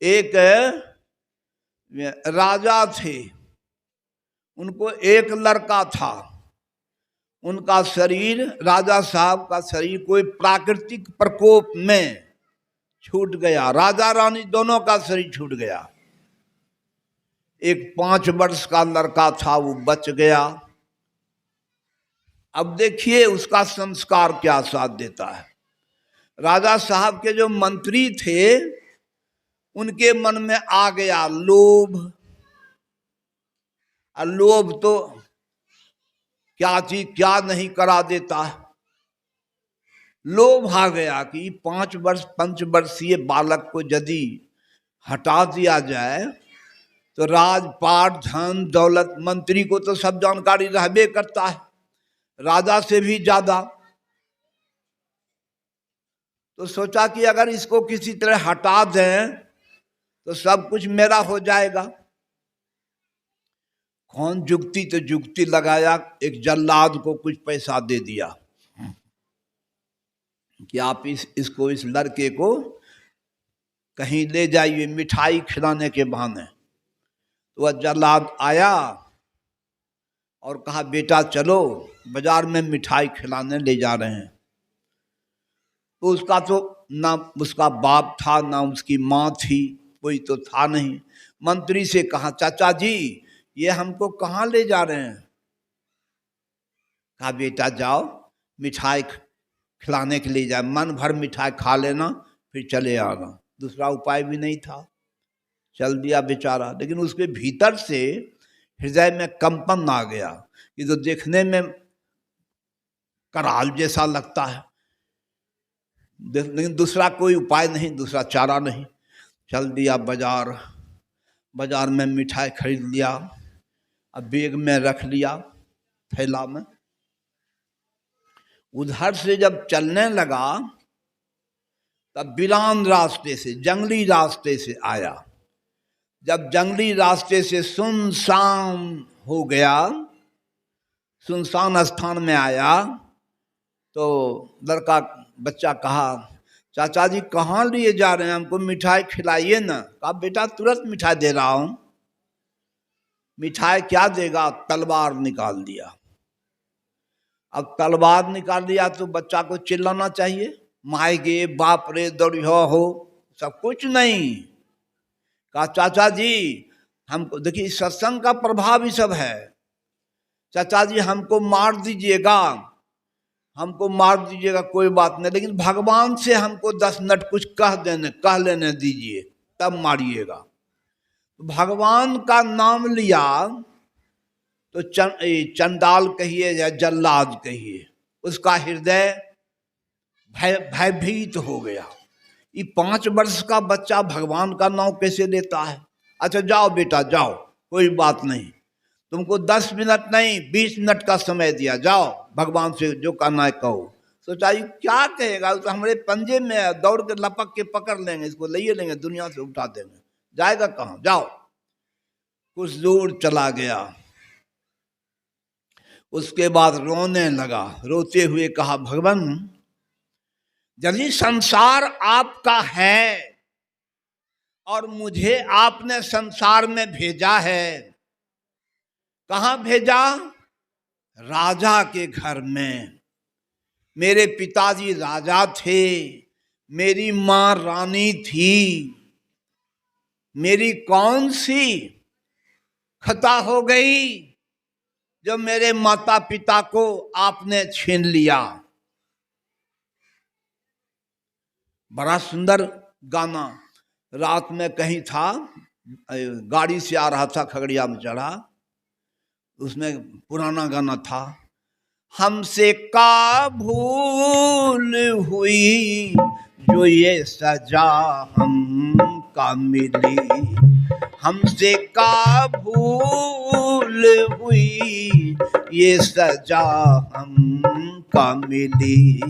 एक राजा थे, उनको एक लड़का था। उनका शरीर, राजा साहब का शरीर कोई प्राकृतिक प्रकोप में छूट गया। राजा रानी दोनों का शरीर छूट गया। एक 5 वर्ष का लड़का था, वो बच गया। अब देखिए उसका संस्कार क्या साथ देता है। राजा साहब के जो मंत्री थे उनके मन में आ गया लोभ। और लोभ तो क्या चीज क्या नहीं करा देता। लोभ आ गया कि 5 वर्षीय बालक को यदि हटा दिया जाए तो राजपाट, धन दौलत, मंत्री को तो सब जानकारी रहबे करता है, राजा से भी ज्यादा। तो सोचा कि अगर इसको किसी तरह हटा दें तो सब कुछ मेरा हो जाएगा। कौन जुक्ति, तो जुक्ति लगाया। एक जल्लाद को कुछ पैसा दे दिया कि आप इसको, इस लड़के को कहीं ले जाइए मिठाई खिलाने के बहाने। तो वह जल्लाद आया और कहा बेटा चलो बाजार में मिठाई खिलाने ले जा रहे हैं। तो उसका तो ना उसका बाप था ना उसकी माँ थी, कोई तो था नहीं। मंत्री से कहा चाचा जी ये हमको कहाँ ले जा रहे हैं? कहा बेटा जाओ मिठाई खिलाने के लिए जाए, मन भर मिठाई खा लेना फिर चले आना। दूसरा उपाय भी नहीं था। चल दिया बेचारा। लेकिन उसके भीतर से हृदय में कंपन आ गया कि तो देखने में कराल जैसा लगता है, लेकिन दूसरा कोई उपाय नहीं, दूसरा चारा नहीं। चल दिया बाजार। बाजार में मिठाई खरीद लिया, अब बैग में रख लिया, थैला में। उधर से जब चलने लगा तब वीरान रास्ते से, जंगली रास्ते से आया। जब जंगली रास्ते से सुनसान हो गया, सुनसान स्थान में आया तो लड़का बच्चा कहा चाचा जी कहाँ लिए जा रहे हैं, हमको मिठाई खिलाइए ना। कहा बेटा तुरंत मिठाई दे रहा हूँ। मिठाई क्या देगा? तलवार निकाल दिया। अब तलवार निकाल दिया तो बच्चा को चिल्लाना चाहिए, माय गे बाप रे दौड़िया हो, सब कुछ नहीं। कहा चाचा जी हमको, देखिए सत्संग का प्रभाव ही सब है। चाचा जी हमको मार दीजिएगा, हमको मार दीजिएगा कोई बात नहीं, लेकिन भगवान से हमको 10 मिनट कुछ कह लेने दीजिए तब मारिएगा। भगवान का नाम लिया तो चंडाल कहिए या जल्लाद कहिए, उसका हृदय भयभीत हो गया। ये 5 वर्ष का बच्चा भगवान का नाम कैसे लेता है? अच्छा जाओ बेटा जाओ, कोई बात नहीं, तुमको 10 मिनट नहीं 20 मिनट का समय दिया, जाओ भगवान से जो करना है कहो। सोचा ये क्या कहेगा, तो हमारे पंजे में है, दौड़ के लपक के पकड़ लेंगे, इसको ले लेंगे, दुनिया से उठा देंगे, जाएगा कहाँ? जाओ। कुछ दूर चला गया, उसके बाद रोने लगा। रोते हुए कहा भगवान यदि संसार आपका है और मुझे आपने संसार में भेजा है, कहाँ भेजा? राजा के घर में। मेरे पिताजी राजा थे, मेरी माँ रानी थी, मेरी कौन सी खता हो गई जो मेरे माता पिता को आपने छीन लिया। बड़ा सुंदर गाना। रात में कहीं था, गाड़ी से आ रहा था, खगड़िया में चढ़ा, उसमें पुराना गाना था, हमसे का भूल हुई जो ये सजा हमका मिली, हमसे का भूल हुई ये सजा हमका मिली।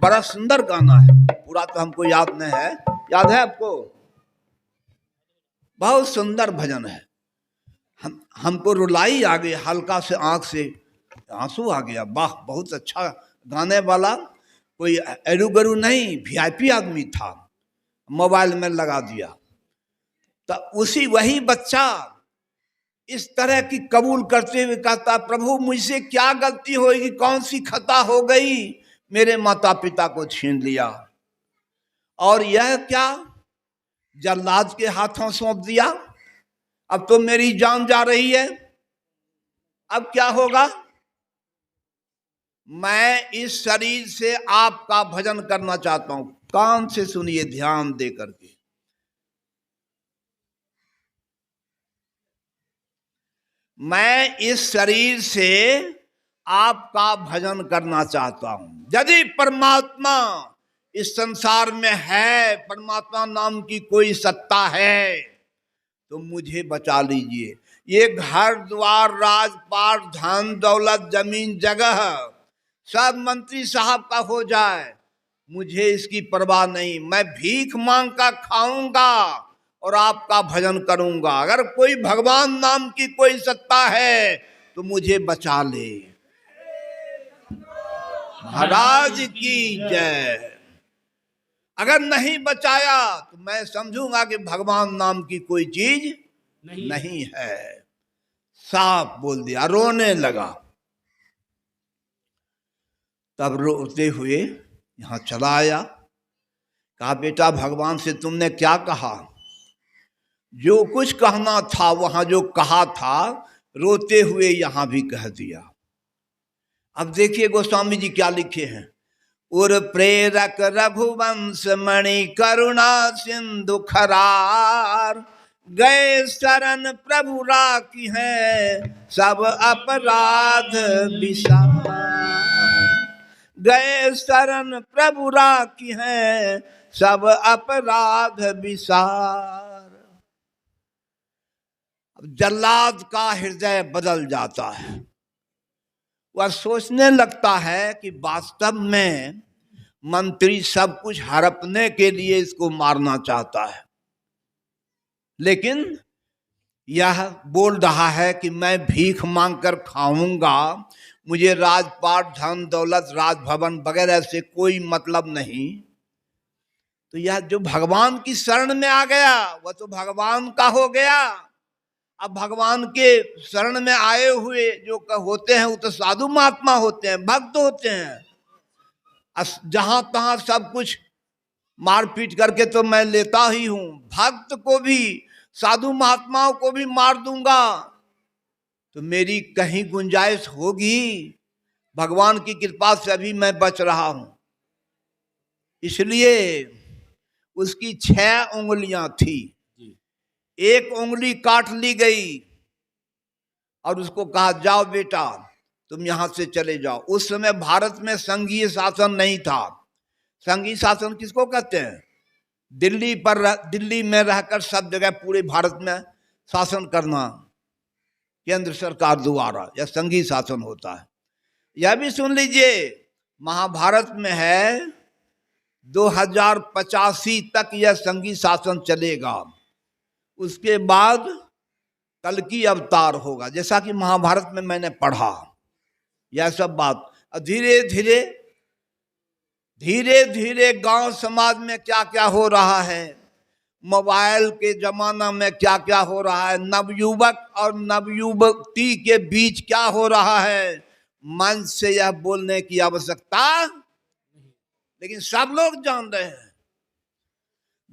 बड़ा सुंदर गाना है, पूरा तो हमको याद नहीं है। याद है आपको? बहुत सुंदर भजन है। हमको रुलाई आ गई, हल्का से आंख से आंसू आ गया। वाह बहुत अच्छा गाने वाला, कोई एरू गरू नहीं, वीआईपी आदमी था। मोबाइल में लगा दिया, तो उसी वही बच्चा इस तरह की कबूल करते हुए कहता, प्रभु मुझसे क्या गलती होगी, कौन सी खता हो गई, मेरे माता पिता को छीन लिया और यह क्या जल्लाद के हाथों सौंप दिया, अब तो मेरी जान जा रही है, अब क्या होगा। मैं इस शरीर से आपका भजन करना चाहता हूं। कान से सुनिए ध्यान दे करके, मैं इस शरीर से आपका भजन करना चाहता हूं। यदि परमात्मा इस संसार में है, परमात्मा नाम की कोई सत्ता है, तो मुझे बचा लीजिए। ये घर द्वार राजपाट धन दौलत जमीन जगह सब मंत्री साहब का हो जाए, मुझे इसकी परवाह नहीं। मैं भीख मांग कर खाऊंगा और आपका भजन करूंगा। अगर कोई भगवान नाम की कोई सत्ता है तो मुझे बचा ले। महाराज की जय। अगर नहीं बचाया तो मैं समझूंगा कि भगवान नाम की कोई चीज नहीं है। साफ बोल दिया, रोने लगा। तब रोते हुए यहां चला आया, कहा बेटा भगवान से तुमने क्या कहा, जो कुछ कहना था वहां जो कहा था रोते हुए यहां भी कह दिया। अब देखिए गोस्वामी जी क्या लिखे हैं, उर प्रेरक रघुवंश मणि करुणा सिंधु खरार, गए शरण प्रभु राखी है सब अपराध विसार। गए शरण प्रभु राखी है सब अपराध विसार। अब जल्लाद का हृदय बदल जाता है, वह सोचने लगता है कि वास्तव में मंत्री सब कुछ हड़पने के लिए इसको मारना चाहता है, लेकिन यह बोल रहा है कि मैं भीख मांगकर खाऊंगा, मुझे राजपाट धन दौलत राजभवन वगैरह से कोई मतलब नहीं। तो यह जो भगवान की शरण में आ गया वह तो भगवान का हो गया। अब भगवान के शरण में आए हुए जो होते हैं वो तो साधु महात्मा होते हैं, भक्त होते हैं। जहां तहां सब कुछ मारपीट करके तो मैं लेता ही हूं, भक्त को भी साधु महात्माओं को भी मार दूंगा तो मेरी कहीं गुंजाइश होगी। भगवान की कृपा से अभी मैं बच रहा हूं। इसलिए उसकी 6 उंगलियां थी, एक उंगली काट ली गई और उसको कहा जाओ बेटा तुम यहां से चले जाओ। उस समय भारत में संघीय शासन नहीं था। संघीय शासन किसको कहते हैं, दिल्ली में रहकर सब जगह पूरे भारत में शासन करना केंद्र सरकार द्वारा, यह संघीय शासन होता है। यह भी सुन लीजिए महाभारत में है 2085 तक यह संघीय शासन चलेगा, उसके बाद कल की अवतार होगा, जैसा कि महाभारत में मैंने पढ़ा यह सब बात। धीरे धीरे गांव समाज में क्या क्या हो रहा है, मोबाइल के जमाना में क्या क्या हो रहा है, नवयुवक और नवयुवती के बीच क्या हो रहा है, मंच से यह बोलने की आवश्यकता, लेकिन सब लोग जान रहे हैं।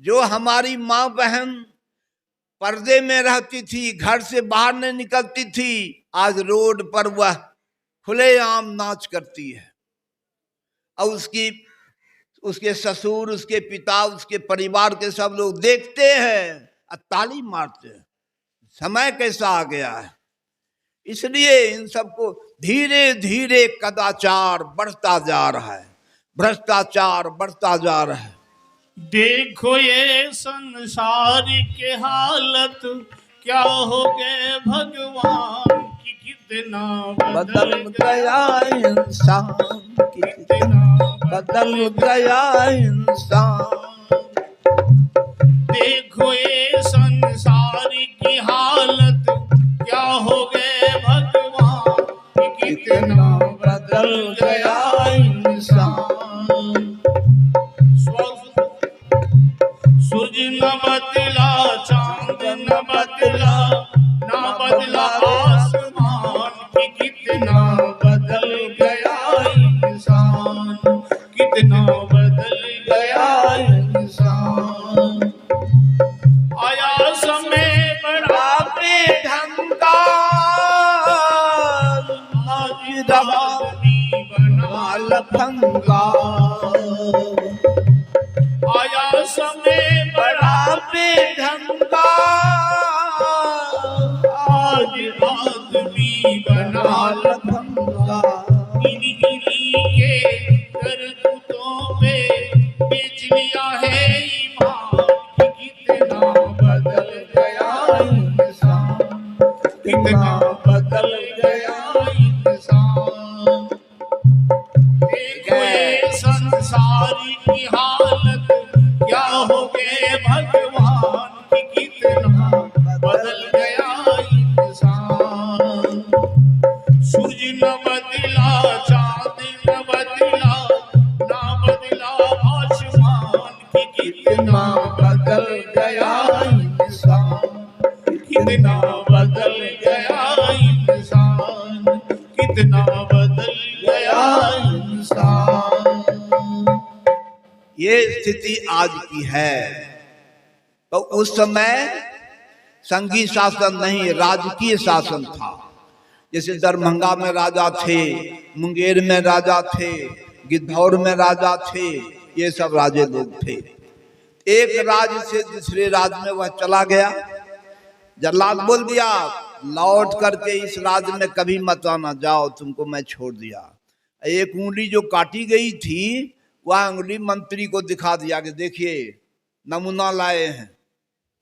जो हमारी माँ बहन पर्दे में रहती थी, घर से बाहर नहीं निकलती थी, आज रोड पर वह खुलेआम नाच करती है और उसके ससुर, उसके पिता, उसके परिवार के सब लोग देखते हैं और ताली मारते हैं। समय कैसा आ गया है। इसलिए इन सबको धीरे धीरे कदाचार बढ़ता जा रहा है, भ्रष्टाचार बढ़ता जा रहा है। देखो ये संसार के हालत क्या हो गए, भगवान की कितना बदल गया इंसान, कितना बदल गया इंसान। देखो ये संसार की हालत क्या हो गए, भगवान की कितना बदल गया इंसान। सूरज न बदला चांद गया इंसान, कितना बदल गया इंसान, कितना बदल गया इंसान। ये स्थिति आज की है। तो उस समय संघीय शासन नहीं, राजकीय शासन था। जैसे दरभंगा में राजा थे, मुंगेर में राजा थे, गिद्धौर में राजा थे, ये सब राजे लोग थे। एक राज्य से दूसरे राज्य में वह चला गया, जल्लाद बोल दिया लौट करके इस राज्य में कभी मत आना, जाओ तुमको मैं छोड़ दिया। एक उंगली जो काटी गई थी वह उंगली मंत्री को दिखा दिया कि देखिए नमूना लाए हैं,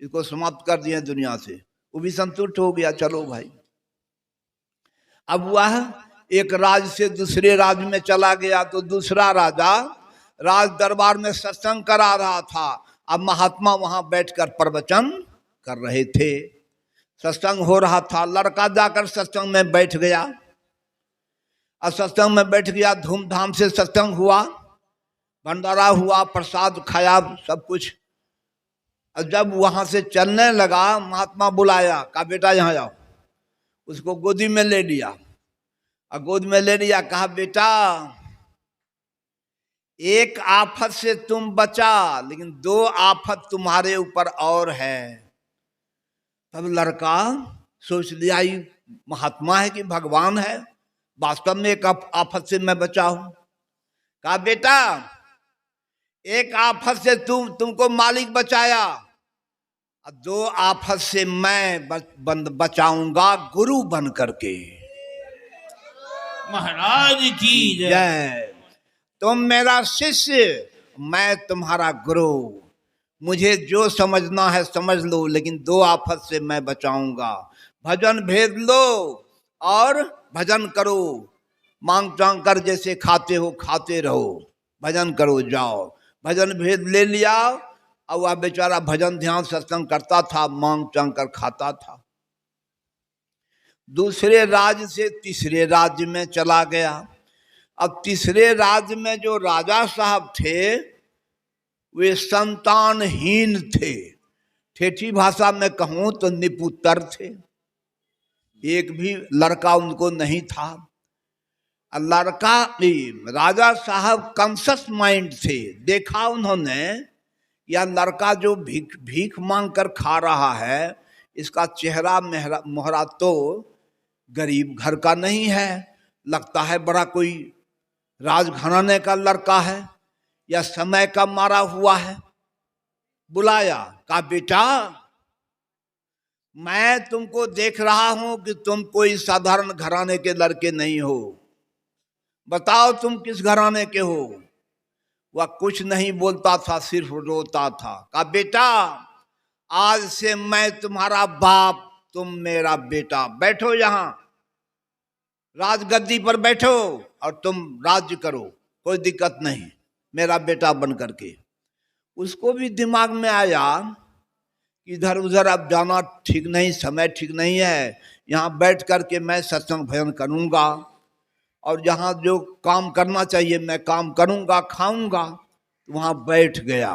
इसको समाप्त कर दिए दुनिया से। वो भी संतुष्ट हो गया, चलो भाई। अब वह एक राज्य से दूसरे राज्य में चला गया तो दूसरा राजा राज दरबार में सत्संग करा रहा था। अब महात्मा वहां बैठकर प्रवचन कर रहे थे, सत्संग हो रहा था। लड़का जाकर सत्संग में बैठ गया, और सत्संग में बैठ गया, धूमधाम से सत्संग हुआ, भंडारा हुआ, प्रसाद खाया, सब कुछ। और जब वहां से चलने लगा, महात्मा बुलाया, कहा बेटा यहाँ जाओ। उसको गोदी में ले लिया, और गोद में ले लिया, कहा बेटा एक आफत से तुम बचा, लेकिन दो आफत तुम्हारे ऊपर और है। तब लड़का सोच लिया ये महात्मा है कि भगवान है, वास्तव में एक आफत से मैं बचा हूं। कहा बेटा एक आफत से तुमको मालिक बचाया, और दो आफत से मैं बचाऊंगा गुरु बन करके। महाराज की जय। तुम मेरा शिष्य, मैं तुम्हारा गुरु, मुझे जो समझना है समझ लो, लेकिन दो आफत से मैं बचाऊंगा। भजन भेद लो और भजन करो, मांग चांग कर जैसे खाते हो खाते रहो, भजन करो जाओ। भजन भेद ले लिया, और वह बेचारा भजन ध्यान सत्संग करता था, मांग चांग कर खाता था। दूसरे राज्य से तीसरे राज्य में चला गया। अब तीसरे राज्य में जो राजा साहब थे वे संतानहीन थे, ठेठी भाषा में कहूँ तो निपुत्र थे, एक भी लड़का उनको नहीं था। लड़का राजा साहब कॉन्शस माइंड थे, देखा उन्होंने या लड़का जो भीख मांग कर खा रहा है, इसका चेहरा मोहरा तो गरीब घर का नहीं है, लगता है बड़ा कोई राजघराने का लड़का है या समय का मारा हुआ है। बुलाया, कहा बेटा मैं तुमको देख रहा हूं कि तुम कोई साधारण घराने के लड़के नहीं हो, बताओ तुम किस घराने के हो। वह कुछ नहीं बोलता था, सिर्फ रोता था। कहा बेटा आज से मैं तुम्हारा बाप, तुम मेरा बेटा, बैठो यहाँ राजगद्दी पर बैठो और तुम राज्य करो, कोई दिक्कत नहीं, मेरा बेटा बन करके। उसको भी दिमाग में आया कि इधर उधर अब जाना ठीक नहीं, समय ठीक नहीं है, यहाँ बैठ करके मैं सत्संग भजन करूँगा, और जहाँ जो काम करना चाहिए मैं काम करूँगा, खाऊंगा। वहाँ बैठ गया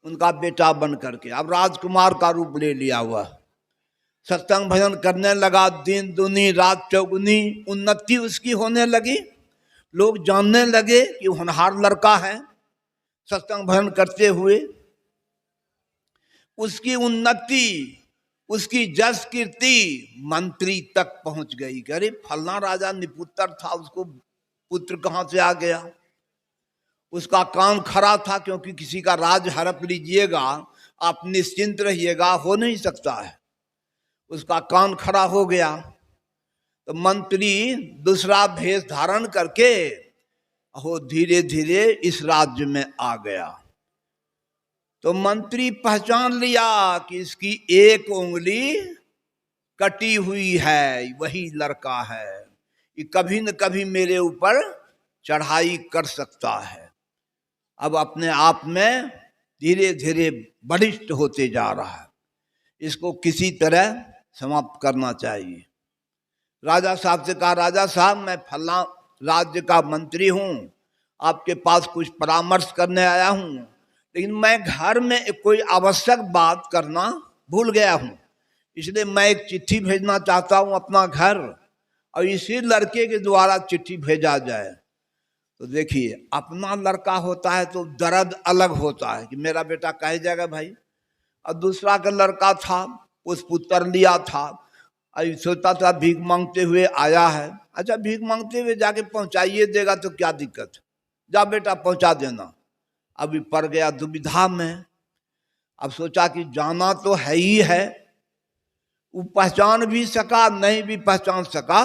उनका बेटा बन करके। अब राजकुमार का रूप ले लिया हुआ, सत्संग भजन करने लगा, दिन दुनी रात चौगुनी उन्नति उसकी होने लगी। लोग जानने लगे कि होनहार लड़का है, सत्संग भजन करते हुए उसकी उन्नति, उसकी जस कीर्ति मंत्री तक पहुंच गई। अरे फलना राजा निपुत्र था, उसको पुत्र कहाँ से आ गया। उसका कान खड़ा था, क्योंकि किसी का राज हड़प लीजिएगा आप निश्चिंत रहिएगा, हो नहीं सकता है। उसका कान खड़ा हो गया तो मंत्री दूसरा भेष धारण करके हो धीरे धीरे इस राज्य में आ गया। तो मंत्री पहचान लिया कि इसकी एक उंगली कटी हुई है, वही लड़का है, ये कभी न कभी मेरे ऊपर चढ़ाई कर सकता है। अब अपने आप में धीरे धीरे बलिष्ठ होते जा रहा है, इसको किसी तरह समाप्त करना चाहिए। राजा साहब से कहा, राजा साहब मैं फला राज्य का मंत्री हूँ, आपके पास कुछ परामर्श करने आया हूँ, लेकिन मैं घर में कोई आवश्यक बात करना भूल गया हूँ, इसलिए मैं एक चिट्ठी भेजना चाहता हूँ अपना घर, और इसी लड़के के द्वारा चिट्ठी भेजा जाए। तो देखिए, अपना लड़का होता है तो दर्द अलग होता है कि मेरा बेटा कह जाएगा भाई, और दूसरा का लड़का था, उस पुत्र लिया था, और सोचता था भीख मांगते हुए आया है, अच्छा भीख मांगते हुए जाके पहुंचाइए देगा तो क्या दिक्कत, जा बेटा पहुंचा देना। अभी पड़ गया दुविधा में, अब सोचा कि जाना तो है ही है, वो पहचान भी सका नहीं भी पहचान सका,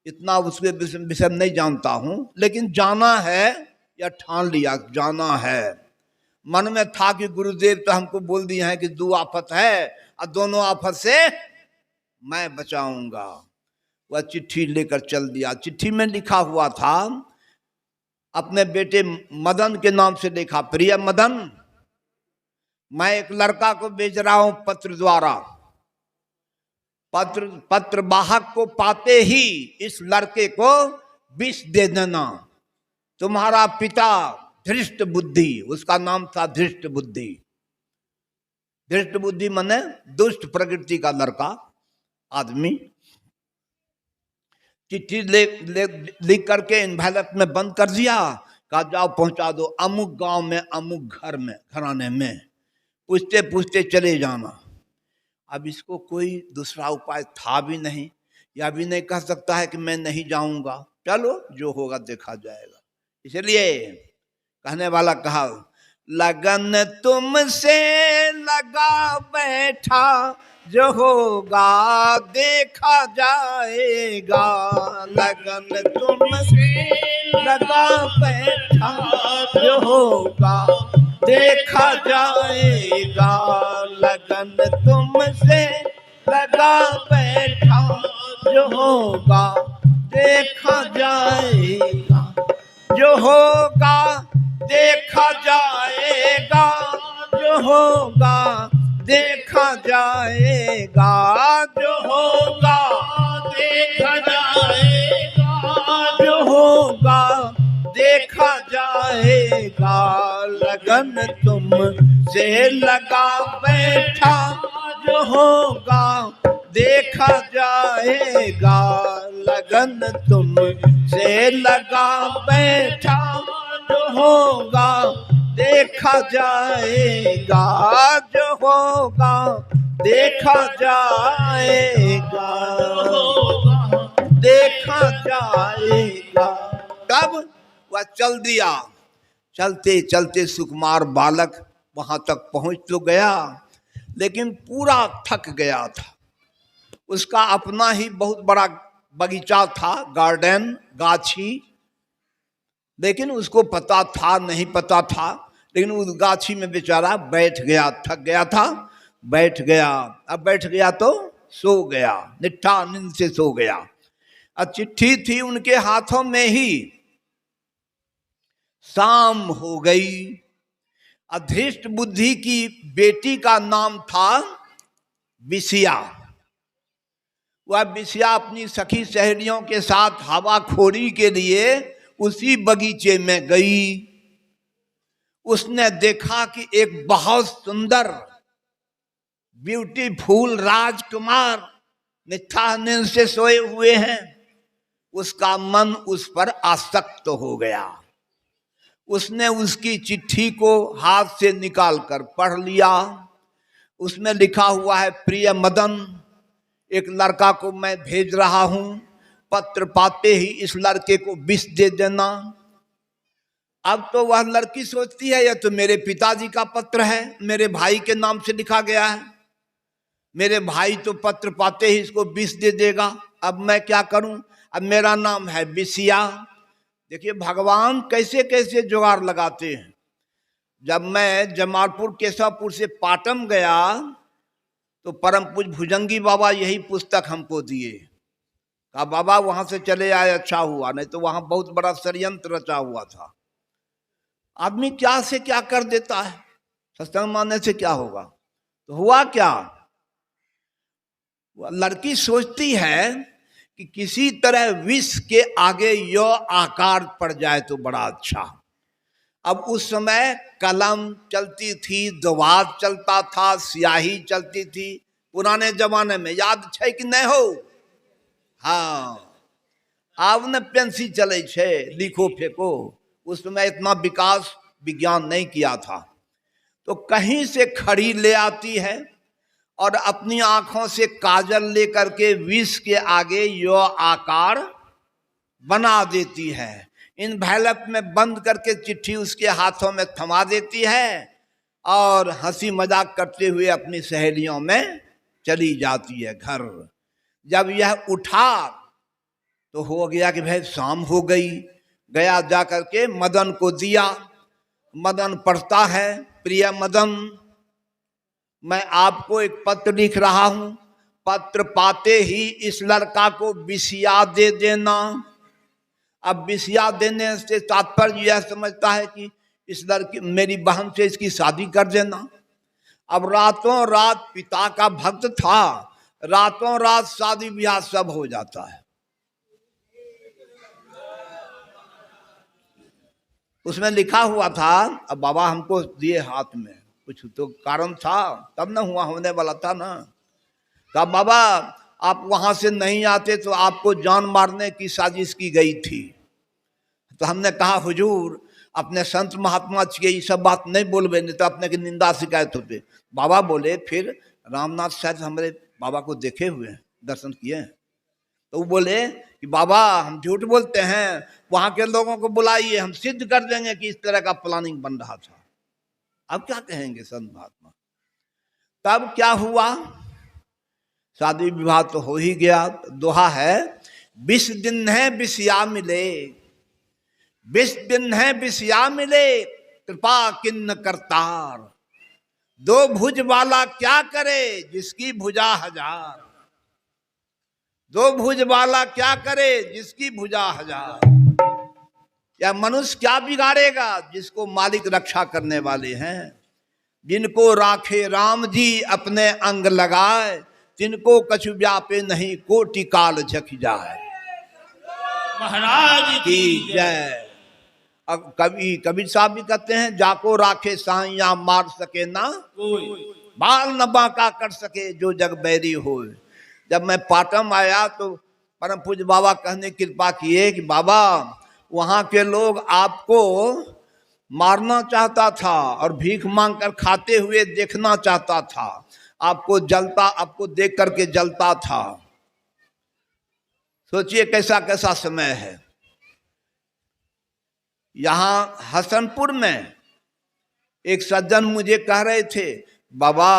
इतना उसके विषय नहीं जानता हूं, लेकिन जाना है या ठान लिया जाना है। मन में था कि गुरुदेव तो हमको बोल दिए हैं कि 2 आफत है और दोनों आफत से मैं बचाऊंगा। वह चिट्ठी लेकर चल दिया। चिट्ठी में लिखा हुआ था, अपने बेटे मदन के नाम से लिखा, प्रिय मदन, मैं एक लड़का को भेज रहा हूं पत्र द्वारा, पत्र वाहक को पाते ही इस लड़के को विष दे देना। तुम्हारा पिता धृष्ट बुद्धि, उसका नाम था धृष्ट बुद्धि, धृष्ट बुद्धि माने दुष्ट प्रकृति का लड़का आदमी, चिट्ठी लिख करके इन्वेलप में बंद कर दिया, कहा जाओ पहुंचा दो अमुक गांव में अमुक घर में घराने में, पूछते पूछते चले जाना। अब इसको कोई दूसरा उपाय था भी नहीं, या भी नहीं कह सकता है कि मैं नहीं जाऊंगा, चलो जो होगा देखा जाएगा। इसलिए कहने वाला कहा, लगन तुमसे लगा बैठा, जो होगा देखा जाएगा। लगन तुमसे लगा बैठा, जो होगा देखा जाएगा। लगन तुमसे लगा बैठा, जो होगा देखा जाएगा। जो होगा देखा जाएगा, जो होगा देखा जाएगा। जो होगा देखा जाएगा, जो होगा देखा जाएगा। लगन तुम से लगा बैठा, जो होगा देखा जाएगा। लगन तुम से लगा बैठा, जो होगा देखा जाएगा। जो होगा देखा जाएगा, देखा जाएगा। तब वह चल दिया। चलते चलते सुकुमार बालक वहां तक पहुंच तो गया, लेकिन पूरा थक गया था। उसका अपना ही बहुत बड़ा बगीचा था, गार्डन, गाछी, लेकिन उसको पता था नहीं पता था, लेकिन उस गाछी में बेचारा बैठ गया, थक गया था, बैठ गया। अब बैठ गया तो सो गया, निट्ठा नींद से सो गया। और चिट्ठी थी उनके हाथों में ही। शाम हो गई। अधृष्ट बुद्धि की बेटी का नाम था बिसिया। वह बिसिया अपनी सखी सहेलियों के साथ हवाखोरी के लिए उसी बगीचे में गई। उसने देखा कि एक बहुत सुंदर ब्यूटीफुल राजकुमार नित्था नींद से सोए हुए हैं। उसका मन उस पर आसक्त हो गया। उसने उसकी चिट्ठी को हाथ से निकालकर पढ़ लिया। उसमें लिखा हुआ है, प्रिय मदन, एक लड़का को मैं भेज रहा हूं, पत्र पाते ही इस लड़के को विष दे देना। अब तो वह लड़की सोचती है, यह तो मेरे पिताजी का पत्र है, मेरे भाई के नाम से लिखा गया है, मेरे भाई तो पत्र पाते ही इसको विष दे देगा, अब मैं क्या करूं? अब मेरा नाम है बिसिया। देखिए भगवान कैसे कैसे जुगाड़ लगाते हैं। जब मैं जमालपुर केशवपुर से पाटन गया तो परम पूज्य भुजंगी बाबा यही पुस्तक हमको दिए। कहा बाबा वहां से चले आए, अच्छा हुआ, नहीं तो वहां बहुत बड़ा षड्यंत्र रचा हुआ था। आदमी क्या से क्या कर देता है, सत्संग मानने से क्या होगा? तो हुआ क्या, लड़की सोचती है कि किसी तरह विष के आगे यो आकार पड़ जाए तो बड़ा अच्छा। अब उस समय कलम चलती थी, दोवाब चलता था, स्याही चलती थी पुराने जमाने में, याद है कि नहीं हो? हाँ, अब न पेंसिल चले छे, लिखो फेंको। उस समय इतना विकास विज्ञान नहीं किया था। तो कहीं से खड़ी ले आती है और अपनी आंखों से काजल लेकर के विष के आगे यो आकार बना देती है। इन भैलप में बंद करके चिट्ठी उसके हाथों में थमा देती है और हंसी मजाक करते हुए अपनी सहेलियों में चली जाती है घर। जब यह उठा तो हो गया कि भाई शाम हो गई। गया जा करके मदन को दिया। मदन पढ़ता है, प्रिय मदन, मैं आपको एक पत्र लिख रहा हूं, पत्र पाते ही इस लड़का को बिसिया दे देना। अब बिसिया देने से तात्पर्य यह समझता है कि इस लड़की मेरी बहन से इसकी शादी कर देना। अब रातों रात पिता का भक्त था, रातों रात शादी ब्याह सब हो जाता है। उसमें लिखा हुआ था, अब बाबा हमको दिए हाथ में, कुछ तो कारण था तब ना हुआ, होने वाला था ना। कहा बाबा आप वहां से नहीं आते तो आपको जान मारने की साजिश की गई थी। तो हमने कहा हुजूर अपने संत महात्मा के ये सब बात नहीं बोलबे, नहीं तो अपने की निंदा शिकायत होते। बाबा बोले फिर रामनाथ शायद हमारे बाबा को देखे हुए हैं, दर्शन किए हैं। तो वो बोले कि बाबा हम झूठ बोलते हैं, वहां के लोगों को बुलाइए, हम सिद्ध कर देंगे कि इस तरह का प्लानिंग बन रहा था। अब क्या कहेंगे संत महात्मा। तब क्या हुआ, शादी विवाह तो हो ही गया। दोहा है 20 दिन है बिसिया मिले, 20 दिन है बिसिया मिले, कृपा किन्न करतार। 2 भुज वाला क्या करे जिसकी भुजा 1000। 2 भुज वाला क्या करे जिसकी भुजा 1000। या मनुष्य क्या बिगाड़ेगा जिसको मालिक रक्षा करने वाले हैं। जिनको राखे राम जी अपने अंग लगाए, तिनको कछु व्यापे नहीं कोटि काल झक जाए। महाराज की जय। अब कबीर साहब भी कहते हैं, जाको राखे साइया मार सके ना कोई, बाल न बांका कर सके जो जग बैरी हो। जब मैं पाटन आया तो परम पूज्य बाबा कहने कृपा किए कि बाबा वहां के लोग आपको मारना चाहता था और भीख मांग कर खाते हुए देखना चाहता था, आपको जलता, आपको देख करके जलता था। सोचिए कैसा कैसा समय है। यहां हसनपुर में एक सज्जन मुझे कह रहे थे, बाबा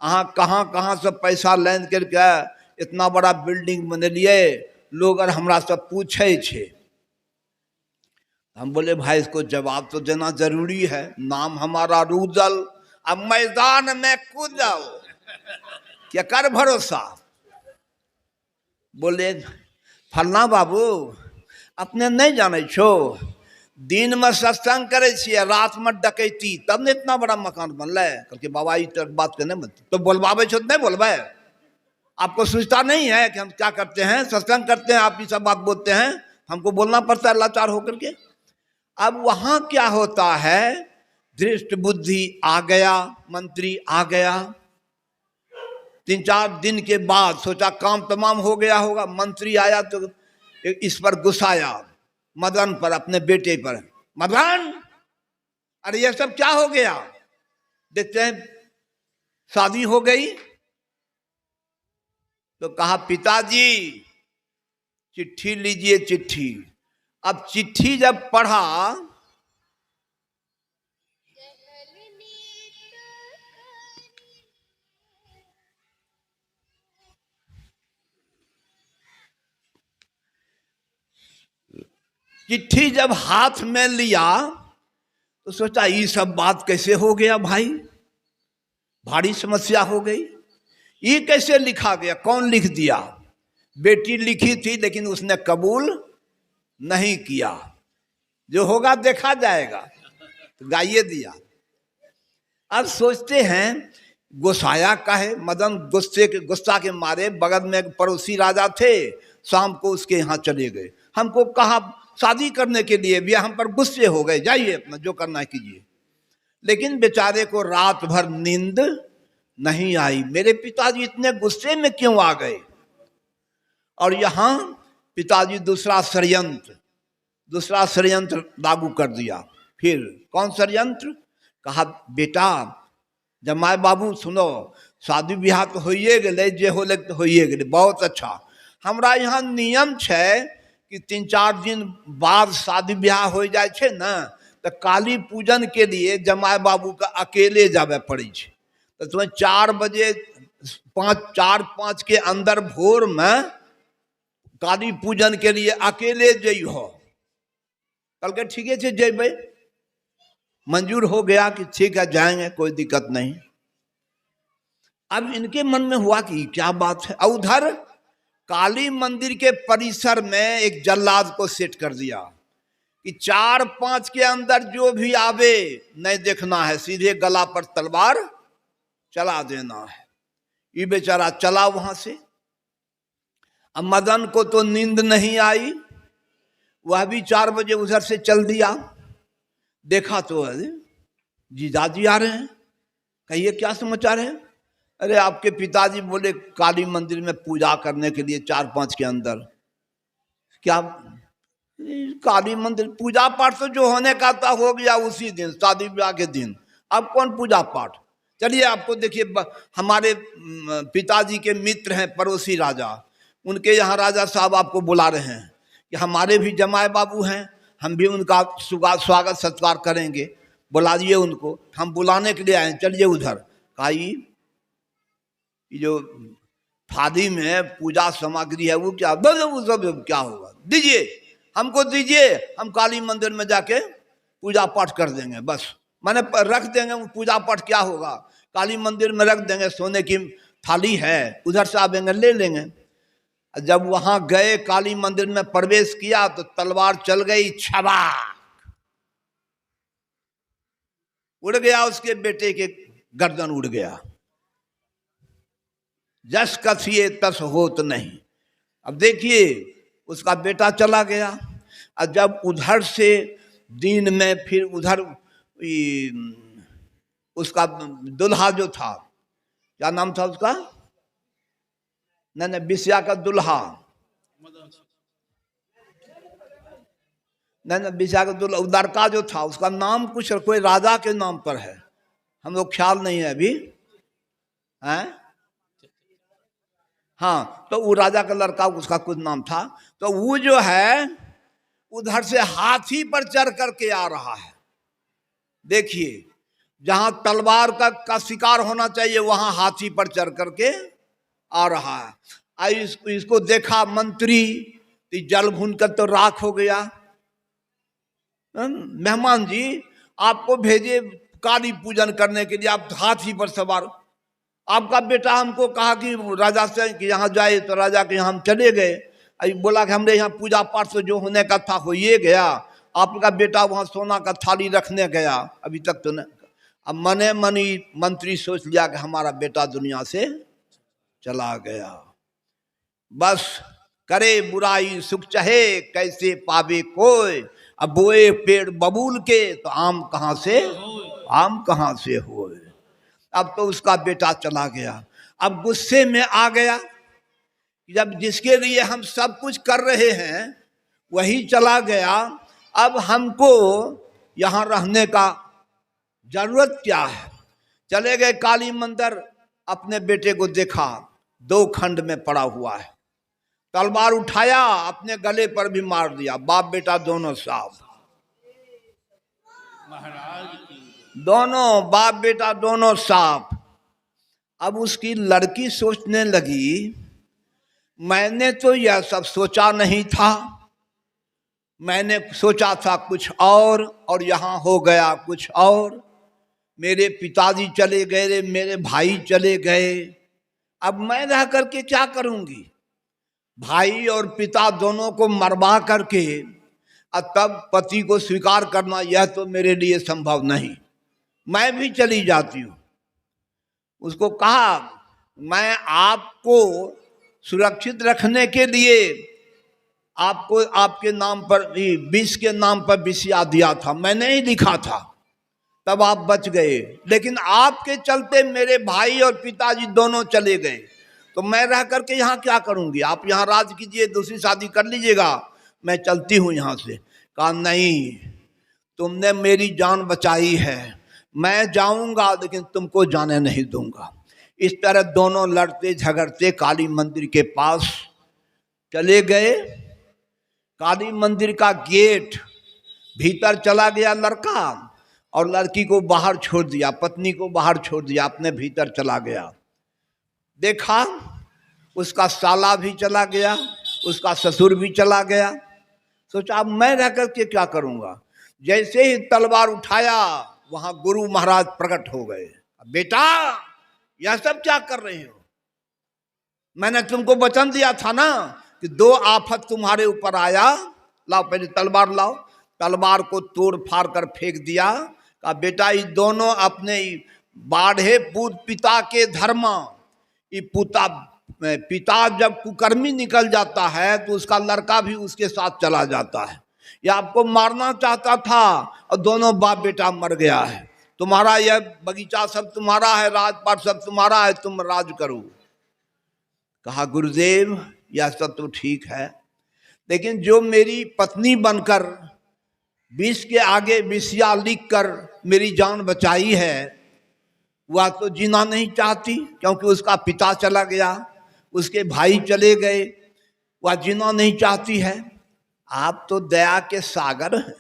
अहाँ कहाँ कहाँ से पैसा लाइन करके इतना बड़ा बिल्डिंग बनलिए, लोग अगर हमरा सब पूछे छे। हम बोले भाई इसको जवाब तो देना जरूरी है, नाम हमारा रूदल, अब मैदान में कूदल, क्या कर भरोसा। बोले फलना बाबू अपने नहीं जाने छो, दिन में सत्संग करे छिए, रात में डकैती, तब ने इतना बड़ा मकान बनल। करके बाबा ये तक बात करने मत, तो बोलवावे छो नहीं बोलबे। आपको सूझता नहीं है कि हम क्या करते हैं, सत्संग करते हैं, आप ये सब बात बोलते हैं, हमको बोलना पड़ता है लाचार होकर के। अब वहां क्या होता है, दृष्ट बुद्धि आ गया, मंत्री आ गया। 3-4 दिन के बाद सोचा काम तमाम हो गया होगा, मंत्री आया तो इस पर गुस्साया, मदन पर, अपने बेटे पर। मदन अरे ये सब क्या हो गया, देखते हैं शादी हो गई। तो कहा पिताजी चिट्ठी लीजिए, चिट्ठी। अब चिट्ठी जब पढ़ा चिट्ठी जब हाथ में लिया तो सोचा ये सब बात कैसे हो गया भाई, भारी समस्या हो गई। ये कैसे लिखा गया, कौन लिख दिया। बेटी लिखी थी लेकिन उसने कबूल नहीं किया, जो होगा देखा जाएगा, तो गाइए दिया। अब सोचते हैं गोसाया का है। मदन गुस्सा के मारे बगल में एक पड़ोसी राजा थे, शाम को उसके यहाँ चले गए। हमको कहा शादी करने के लिए भी हम पर गुस्से हो गए, जाइए अपना जो करना है कीजिए। लेकिन बेचारे को रात भर नींद नहीं आई, मेरे पिताजी इतने गुस्से में क्यों आ गए। और यहाँ पिताजी दूसरा षड्यंत्र लागू कर दिया। फिर कौन षड्यंत्र? कहा बेटा जमाई बाबू सुनो, शादी ब्याह तो होइए गए, जे होले तो होइए गए, बहुत अच्छा। हमरा यहाँ नियम है कि 3-4 दिन बाद शादी ब्याह हो जाए छे ना, तो काली पूजन के लिए जमाई बाबू का अकेले जावे पड़े छे। तो तुम्हें 4 बजे 4-5 के अंदर भोर में काली पूजन के लिए अकेले जइहो। कल के ठीक है जेबे, मंजूर हो गया कि ठीक है जाएंगे, कोई दिक्कत नहीं। अब इनके मन में हुआ कि क्या बात है। उधर काली मंदिर के परिसर में एक जल्लाद को सेट कर दिया कि 4-5 के अंदर जो भी आवे नहीं देखना है, सीधे गला पर तलवार चला देना है। ये बेचारा चला वहां से। अब मदन को तो नींद नहीं आई, वह भी 4 बजे उधर से चल दिया। देखा तो अरे जीजाजी आ रहे हैं, कहिए क्या समाचार है। अरे आपके पिताजी बोले काली मंदिर में पूजा करने के लिए 4-5 के अंदर। क्या काली मंदिर? पूजा पाठ तो जो होने का था हो गया उसी दिन, शादी ब्याह के दिन। अब कौन पूजा पाठ? चलिए आपको देखिए, हमारे पिताजी के मित्र हैं पड़ोसी राजा, उनके यहाँ राजा साहब आपको बुला रहे हैं कि हमारे भी जमाई बाबू हैं, हम भी उनका स्वागत सत्कार करेंगे, बुलाइए उनको। हम बुलाने के लिए आए, चलिए उधर। कहा ये जो थाली में पूजा सामग्री है वो क्या, वो सब क्या होगा, दीजिए हमको दीजिए, हम काली मंदिर में जाके पूजा पाठ कर देंगे, बस मैंने रख देंगे। पूजा पाठ क्या होगा, काली मंदिर में रख देंगे, सोने की थाली है, उधर से आवेंगे ले लेंगे। जब वहां गए काली मंदिर में प्रवेश किया तो तलवार चल गई, छबाक उड़ गया, उसके बेटे के गर्दन उड़ गया। जस कथिए तस होत नहीं। अब देखिए उसका बेटा चला गया। और जब उधर से दिन में फिर उधर उसका दुल्हा जो था, क्या नाम था उसका, नहीं बिस्या का दुल्हा, नहीं बिस्या का दुल्हा, लड़का जो था उसका नाम कुछ कोई राजा के नाम पर है, हम लोग ख्याल नहीं है अभी हैं। हाँ तो वो राजा का लड़का, उसका कुछ नाम था। तो वो जो है उधर से हाथी पर चढ़ करके आ रहा है। देखिए जहां तलवार का शिकार होना चाहिए वहां हाथी पर चढ़ करके आ रहा है। इसको देखा मंत्री, तो जल भून कर तो राख हो गया। मेहमान जी आपको भेजे काली पूजन करने के लिए, आप हाथी पर सवार, आपका बेटा हमको कहा कि राजा से कि यहाँ जाए, तो राजा के यहाँ हम चले गए। अभी बोला कि हमने यहाँ पूजा पाठ से जो होने का था हो ये गया, आपका बेटा वहाँ सोना का थाली रखने गया, अभी तक तो नहीं। अब मने मनी मंत्री सोच लिया कि हमारा बेटा दुनिया से चला गया। बस करे बुराई सुख चाहे कैसे पावे कोई, अब बोए पेड़ बबूल के तो आम कहाँ से हो। अब तो उसका बेटा चला गया। अब गुस्से में आ गया, जब जिसके लिए हम सब कुछ कर रहे हैं वही चला गया, अब हमको यहाँ रहने का जरूरत क्या है। चले गए काली मंदिर, अपने बेटे को देखा 2 खंड में पड़ा हुआ है, तलवार उठाया अपने गले पर भी मार दिया, बाप बेटा दोनों साहब, दोनों बाप बेटा दोनों साफ। अब उसकी लड़की सोचने लगी मैंने तो यह सब सोचा नहीं था, मैंने सोचा था कुछ और यहाँ हो गया कुछ और। मेरे पिताजी चले गए, मेरे भाई चले गए, अब मैं रह करके क्या करूंगी। भाई और पिता दोनों को मरवा करके और तब पति को स्वीकार करना, यह तो मेरे लिए संभव नहीं, मैं भी चली जाती हूँ। उसको कहा मैं आपको सुरक्षित रखने के लिए आपको आपके नाम पर विष के नाम पर विषया दिया था, मैंने ही लिखा था, तब आप बच गए। लेकिन आपके चलते मेरे भाई और पिताजी दोनों चले गए, तो मैं रह करके यहाँ क्या करूँगी? आप यहाँ राज कीजिए, दूसरी शादी कर लीजिएगा, मैं चलती हूँ यहाँ से। कहा नहीं, तुमने मेरी जान बचाई है, मैं जाऊँगा लेकिन तुमको जाने नहीं दूंगा। इस तरह दोनों लड़ते झगड़ते काली मंदिर के पास चले गए। काली मंदिर का गेट, भीतर चला गया लड़का और लड़की को बाहर छोड़ दिया, पत्नी को बाहर छोड़ दिया, अपने भीतर चला गया। देखा उसका साला भी चला गया, उसका ससुर भी चला गया। सोचा अब मैं रह करके क्या करूँगा। जैसे ही तलवार उठाया वहाँ गुरु महाराज प्रकट हो गए। बेटा यह सब क्या कर रहे हो? मैंने तुमको वचन दिया था ना कि 2 आफत तुम्हारे ऊपर आया, लाओ पहले तलवार लाओ। तलवार को तोड़ फाड़ कर फेंक दिया। कहा बेटा ये दोनों अपने बाढ़े पूत पिता के धर्म, ये पिता जब कुकर्मी निकल जाता है तो उसका लड़का भी उसके साथ चला जाता है। ये आपको मारना चाहता था और दोनों बाप बेटा मर गया है। तुम्हारा यह बगीचा सब तुम्हारा है, राजपाट सब तुम्हारा है, तुम राज करो। कहा गुरुदेव यह सब तो ठीक है, लेकिन जो मेरी पत्नी बनकर विष के आगे विषया लिख कर मेरी जान बचाई है, वह तो जीना नहीं चाहती, क्योंकि उसका पिता चला गया, उसके भाई चले गए, वह जीना नहीं चाहती है। आप तो दया के सागर हैं,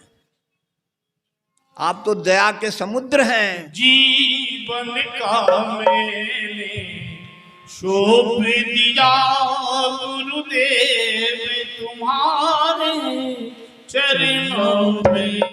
आप तो दया के समुद्र हैं। जीवन का मैंने शोभ दिया गुरुदेव तुम्हारे चरणों में।